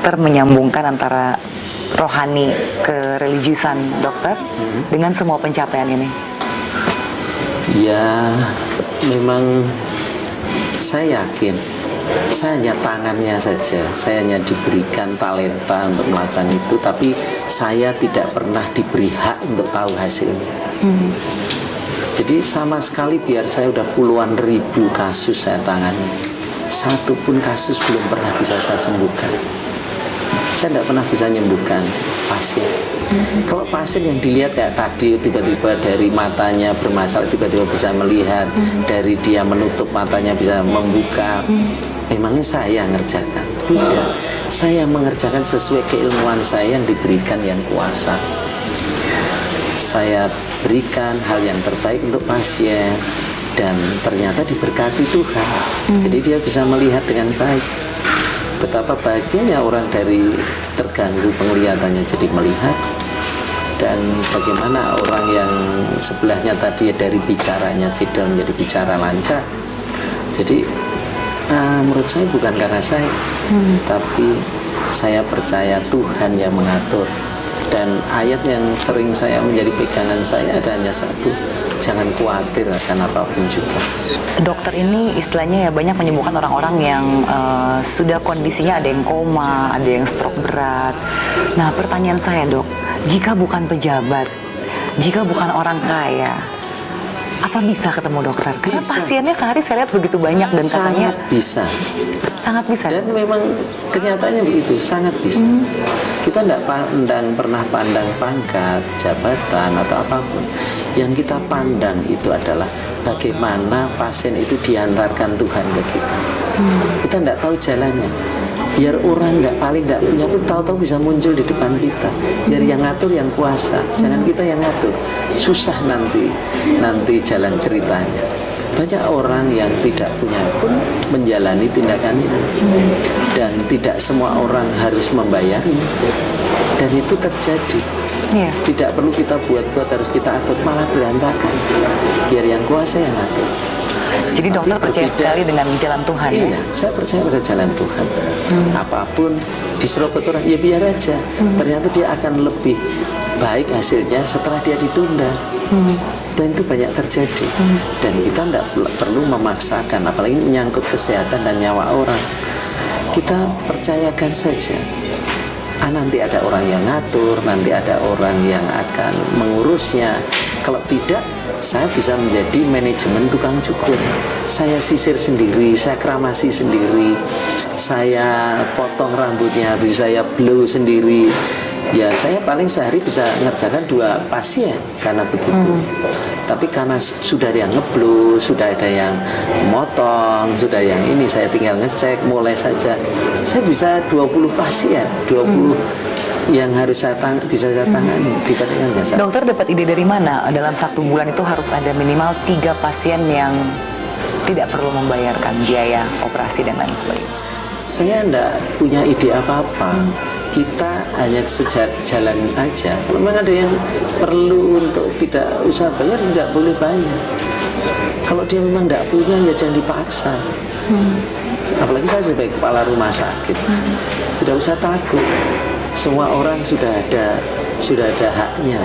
dokter menyambungkan antara rohani ke religiusan dokter dengan semua pencapaian ini? Ya, memang saya yakin saya hanya tangannya saja, saya hanya diberikan talenta untuk melakukan itu, tapi saya tidak pernah diberi hak untuk tahu hasilnya. Jadi sama sekali biar saya udah puluhan ribu kasus saya tangani, satu pun kasus belum pernah bisa saya sembuhkan. Saya tidak pernah bisa menyembuhkan pasien. Kalau pasien yang dilihat kayak tadi, tiba-tiba dari matanya bermasalah, tiba-tiba bisa melihat, dari dia menutup matanya bisa membuka, memangnya saya ngerjakan? Tidak, saya mengerjakan sesuai keilmuan saya yang diberikan yang kuasa. Saya berikan hal yang terbaik untuk pasien, dan ternyata diberkati Tuhan. Jadi dia bisa melihat dengan baik. Betapa bahagianya orang dari terganggu penglihatannya jadi melihat, dan bagaimana orang yang sebelahnya tadi dari bicaranya cedera menjadi bicara lancar. Jadi menurut saya bukan karena saya, tapi saya percaya Tuhan yang mengatur. Dan ayat yang sering saya menjadi pegangan saya ada hanya satu: jangan khawatir akan apapun juga. Dokter ini istilahnya ya banyak menyembuhkan orang-orang yang sudah kondisinya ada yang koma, ada yang stroke berat. Nah, pertanyaan saya, Dok, jika bukan pejabat, jika bukan orang kaya, apa bisa ketemu dokter? Karena bisa. Pasiennya sehari saya lihat begitu banyak dan katanya sangat bisa. Sangat bisa. Dan memang kenyataannya begitu, sangat bisa. Kita tidak pernah pandang pangkat, jabatan atau apapun. Yang kita pandang itu adalah bagaimana pasien itu diantarkan Tuhan ke kita. Kita tidak tahu jalannya. Biar orang paling tidak punya pun tahu-tahu bisa muncul di depan kita. Biar yang ngatur yang kuasa, jangan kita yang ngatur. Susah nanti jalan ceritanya. Banyak orang yang tidak punya pun menjalani tindakan itu, dan tidak semua orang harus membayarnya, dan itu terjadi. Tidak perlu kita buat-buat, harus kita atur, malah berantakan. Biar yang kuasa yang atur. Jadi dokter percaya sekali dengan jalan Tuhan. Iya, saya percaya pada jalan Tuhan. Apapun diserobot orang, ya biar aja. Ternyata dia akan lebih baik hasilnya setelah dia ditunda. Dan itu banyak terjadi. Dan kita tidak perlu memaksakan, apalagi menyangkut kesehatan dan nyawa orang. Kita percayakan saja. Nanti ada orang yang ngatur, nanti ada orang yang akan mengurusnya. Kalau tidak, saya bisa menjadi manajemen tukang cukur. Saya sisir sendiri, saya keramasi sendiri, saya potong rambutnya, habis saya blow sendiri. Ya saya paling sehari bisa mengerjakan 2 pasien karena begitu. Tapi karena sudah ada yang ngeblow, sudah ada yang motong, sudah yang ini, saya tinggal ngecek, mulai saja. Saya bisa 20 pasien, 20 yang harus bisa saya tangani dibandingkan jasa. Dokter dapat ide dari mana? Dalam 1 bulan itu harus ada minimal 3 pasien yang tidak perlu membayarkan biaya operasi dan lain sebagainya. Saya tidak punya ide apa-apa. Kita hanya jalan aja. Kalau memang ada yang perlu untuk tidak usah bayar, tidak boleh bayar. Kalau dia memang tidak punya, ya jangan dipaksa. Apalagi saya sebagai kepala rumah sakit, tidak usah takut. Semua orang sudah ada haknya.